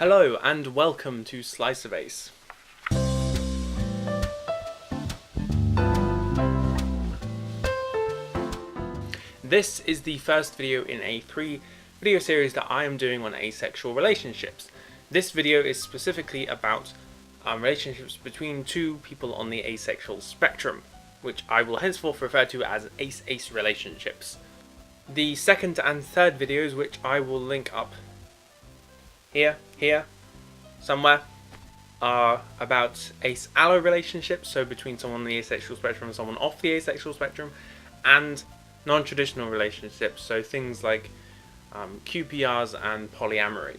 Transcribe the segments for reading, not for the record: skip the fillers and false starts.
Hello and welcome to Slice of Ace. This is the first video in a 3-video series that I am doing on asexual relationships. This video is specifically about relationships between two people on the asexual spectrum, which I will henceforth refer to as ace-ace relationships. The second and third videos, which I will link up here, somewhere, are about ace-allo relationships, so between someone on the asexual spectrum and someone off the asexual spectrum, and non-traditional relationships, so things like QPRs and polyamory.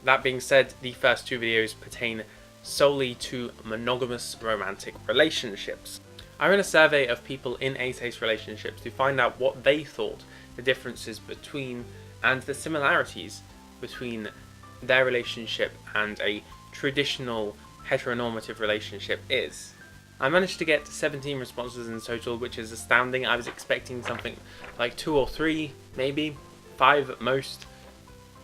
That being said, the first two videos pertain solely to monogamous romantic relationships. I ran a survey of people in ace-ace relationships to find out what they thought the differences between and the similarities between their relationship and a traditional heteronormative relationship is. I managed to get 17 responses in total, which is astounding. I was expecting something like 2 or 3, maybe 5 at most.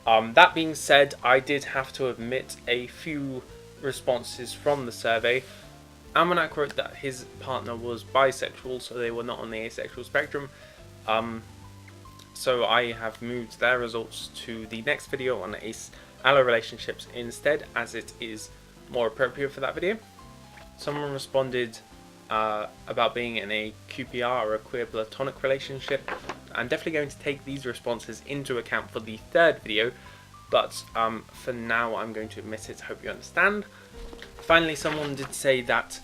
That being said, I did have to omit a few responses from the survey. Almanac wrote that his partner was bisexual, so they were not on the asexual spectrum. So I have moved their results to the next video on ace-allo relationships instead, as it is more appropriate for that video. Someone responded about being in a QPR or a queer platonic relationship. I'm definitely going to take these responses into account for the third video, but for now I'm going to omit it. Hope you understand. Finally, someone did say that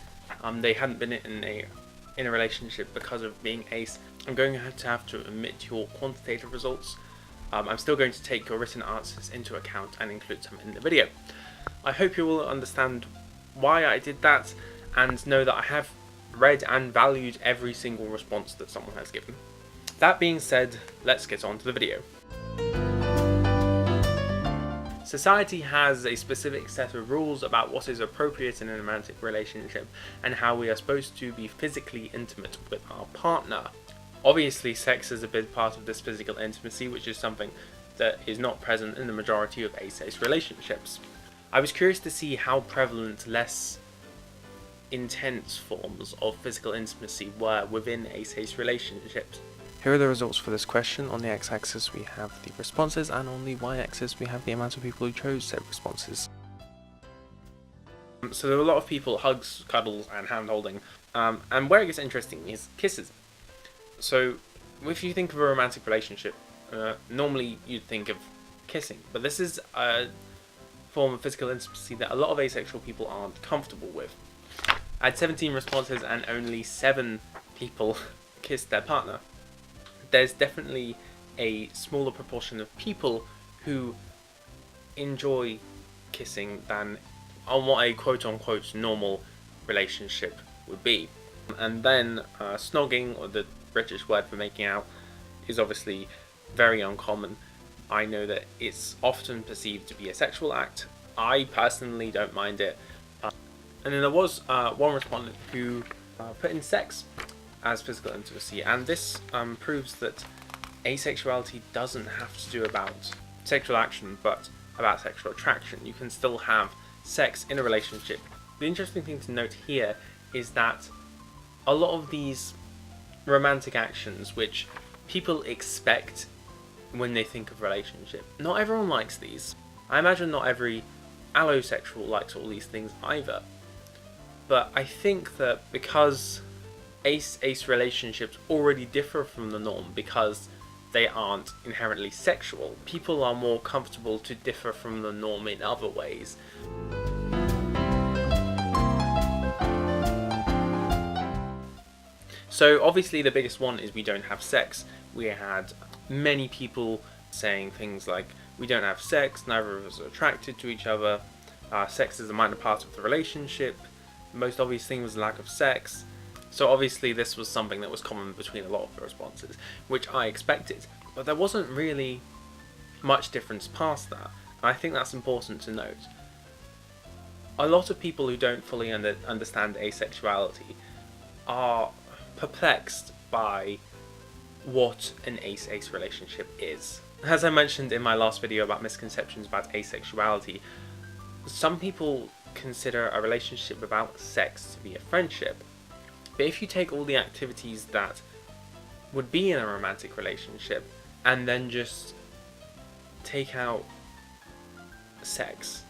they hadn't been in a relationship because of being ace. I'm going to have to omit your quantitative results. I'm still going to take your written answers into account and include them in the video. I hope you will understand why I did that and know that I have read and valued every single response that someone has given. That being said, let's get on to the video. Society has a specific set of rules about what is appropriate in a romantic relationship and how we are supposed to be physically intimate with our partner. Obviously, sex is a big part of this physical intimacy, which is something that is not present in the majority of ace-ace relationships. I was curious to see how prevalent less intense forms of physical intimacy were within ace-ace relationships. Here are the results for this question. On the x-axis we have the responses, and on the y-axis we have the amount of people who chose said responses. So there were a lot of people, hugs, cuddles and hand-holding, and where it gets interesting is kisses. So if you think of a romantic relationship, normally you'd think of kissing, but this is a form of physical intimacy that a lot of asexual people aren't comfortable with. I had 17 responses and only 7 people kissed their partner. There's definitely a smaller proportion of people who enjoy kissing than on what a quote-unquote normal relationship would be. And then snogging, or the British word for making out, is obviously very uncommon. I know that it's often perceived to be a sexual act. I personally don't mind it. And then there was one respondent who put in sex as physical intimacy, and this proves that asexuality doesn't have to do about sexual action, but about sexual attraction. You can still have sex in a relationship. The interesting thing to note here is that a lot of these romantic actions, which people expect when they think of relationship, not everyone likes these. I imagine not every allosexual likes all these things either. But I think that because ace-ace relationships already differ from the norm because they aren't inherently sexual, people are more comfortable to differ from the norm in other ways. So obviously the biggest one is we don't have sex. We had many people saying things like, we don't have sex, neither of us are attracted to each other, sex is a minor part of the relationship, the most obvious thing was the lack of sex. So obviously this was something that was common between a lot of the responses, which I expected, but there wasn't really much difference past that, and I think that's important to note. A lot of people who don't fully understand asexuality are perplexed by what an ace-ace relationship is. As I mentioned in my last video about misconceptions about asexuality, Some people consider a relationship without sex to be a friendship, but if you take all the activities that would be in a romantic relationship and then just take out sex,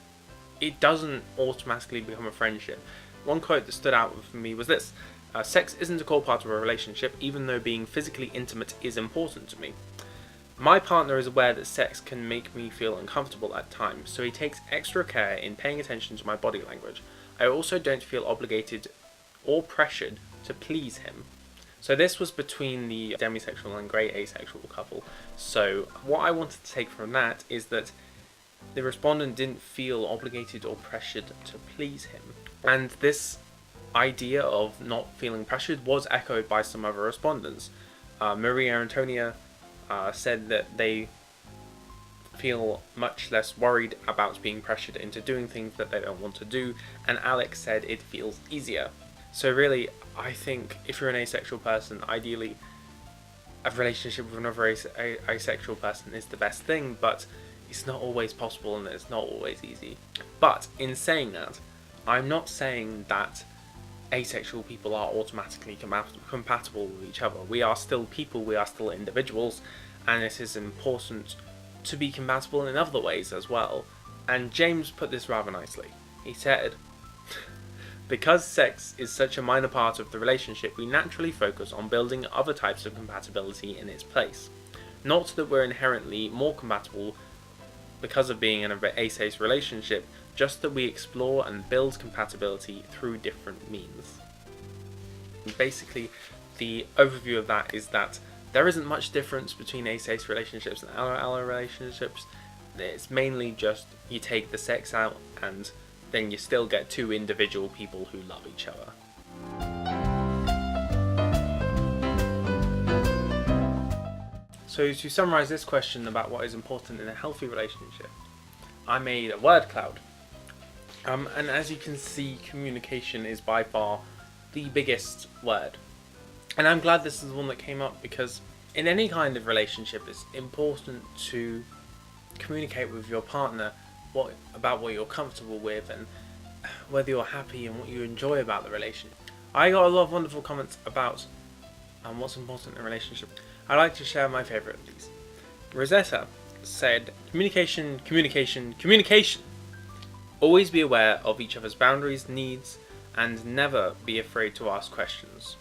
it doesn't automatically become a friendship. One quote that stood out for me was this: sex isn't a core part of a relationship, even though being physically intimate is important to me. My partner is aware that sex can make me feel uncomfortable at times, so he takes extra care in paying attention to my body language. I also don't feel obligated or pressured to please him. So this was between the demisexual and grey asexual couple. So what I wanted to take from that is that the respondent didn't feel obligated or pressured to please him. And this idea of not feeling pressured was echoed by some other respondents. Maria Antonia said that they feel much less worried about being pressured into doing things that they don't want to do, and Alex said it feels easier. So really, I think if you're an asexual person, ideally a relationship with another asexual person is the best thing, but it's not always possible and it's not always easy. But in saying that, I'm not saying that asexual people are automatically compatible with each other. We are still people, we are still individuals, and it is important to be compatible in other ways as well. And James put this rather nicely. He said, because sex is such a minor part of the relationship, we naturally focus on building other types of compatibility in its place. Not that we're inherently more compatible because of being in an ace relationship, just that we explore and build compatibility through different means. And basically, the overview of that is that there isn't much difference between ace relationships and allo relationships. It's mainly just you take the sex out and then you still get two individual people who love each other. So to summarise this question about what is important in a healthy relationship, I made a word cloud. And as you can see, communication is by far the biggest word. And I'm glad this is the one that came up, because in any kind of relationship it's important to communicate with your partner about what you're comfortable with and whether you're happy and what you enjoy about the relationship. I got a lot of wonderful comments about what's important in a relationship. I'd like to share my favourite of these. Rosetta said, communication, communication, communication. Always be aware of each other's boundaries, needs, and never be afraid to ask questions.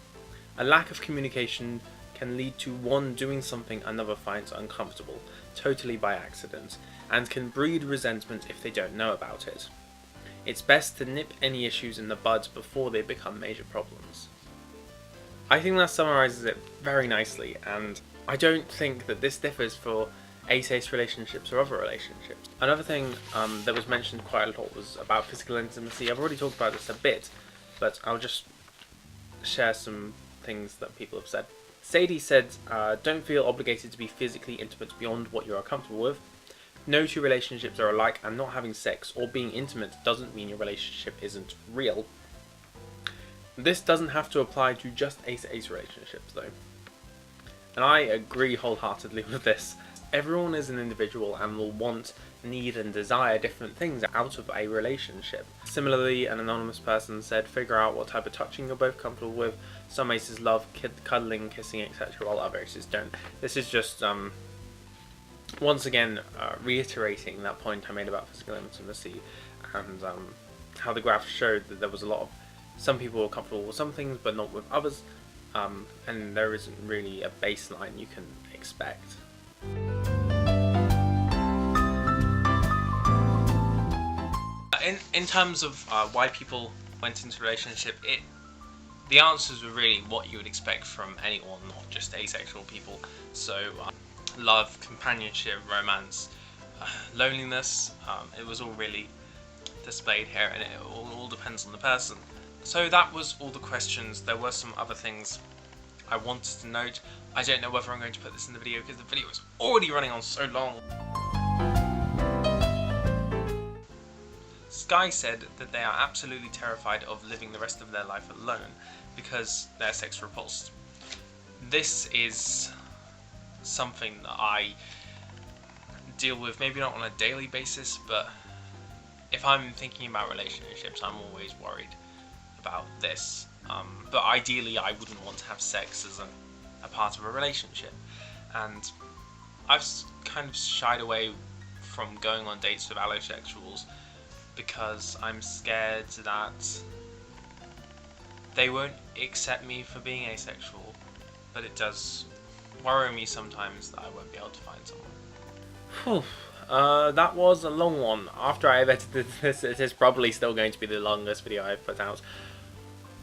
A lack of communication can lead to one doing something another finds uncomfortable, totally by accident, and can breed resentment if they don't know about it. It's best to nip any issues in the bud before they become major problems. I think that summarises it very nicely, and I don't think that this differs for ace relationships or other relationships. Another thing that was mentioned quite a lot was about physical intimacy. I've already talked about this a bit, but I'll just share some things that people have said. Sadie said, don't feel obligated to be physically intimate beyond what you are comfortable with. No two relationships are alike, and not having sex or being intimate doesn't mean your relationship isn't real. This doesn't have to apply to just ace relationships though. And I agree wholeheartedly with this. Everyone is an individual and will want, need and desire different things out of a relationship. Similarly, an anonymous person said, figure out what type of touching you're both comfortable with. Some aces love cuddling, kissing, etc., while other aces don't. This is just once again reiterating that point I made about physical intimacy, and how the graph showed that there was a lot of some people were comfortable with some things but not with others, and there isn't really a baseline you can expect. In terms of why people went into a relationship, the answers were really what you would expect from anyone, not just asexual people. So love, companionship, romance, loneliness, it was all really displayed here, and it all depends on the person. So that was all the questions. There were some other things I wanted to note. I don't know whether I'm going to put this in the video because the video is already running on so long. Sky said that they are absolutely terrified of living the rest of their life alone because they're sex repulsed. This is something that I deal with, maybe not on a daily basis, but if I'm thinking about relationships, I'm always worried about this. But ideally, I wouldn't want to have sex as a part of a relationship. And I've kind of shied away from going on dates with allosexuals because I'm scared that they won't accept me for being asexual. But it does worry me sometimes that I won't be able to find someone. That was a long one. After I've edited this, it is probably still going to be the longest video I've put out.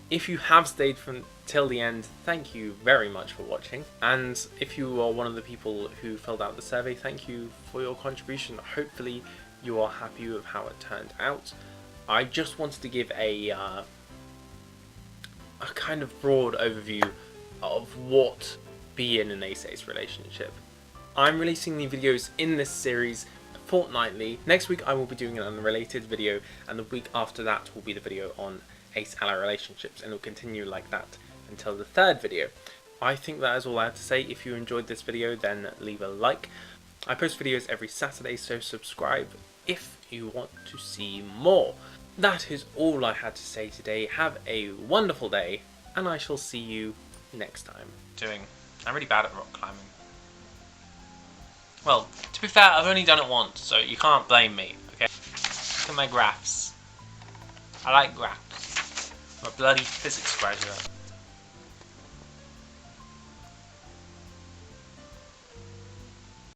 If you have stayed till the end, thank you very much for watching. And if you are one of the people who filled out the survey, thank you for your contribution. Hopefully you are happy with how it turned out. I just wanted to give a kind of broad overview of what being in an ace-ace relationship. I'm releasing the videos in this series fortnightly. Next week I will be doing an unrelated video, and the week after that will be the video on ace-allo relationships, and it will continue like that until the third video. I think that is all I have to say. If you enjoyed this video, then leave a like. I post videos every Saturday, so subscribe if you want to see more. That is all I had to say today. Have a wonderful day, and I shall see you next time. I'm really bad at rock climbing. Well, to be fair, I've only done it once, so you can't blame me, okay? Look at my graphs. I like graphs. I'm a bloody physics graduate.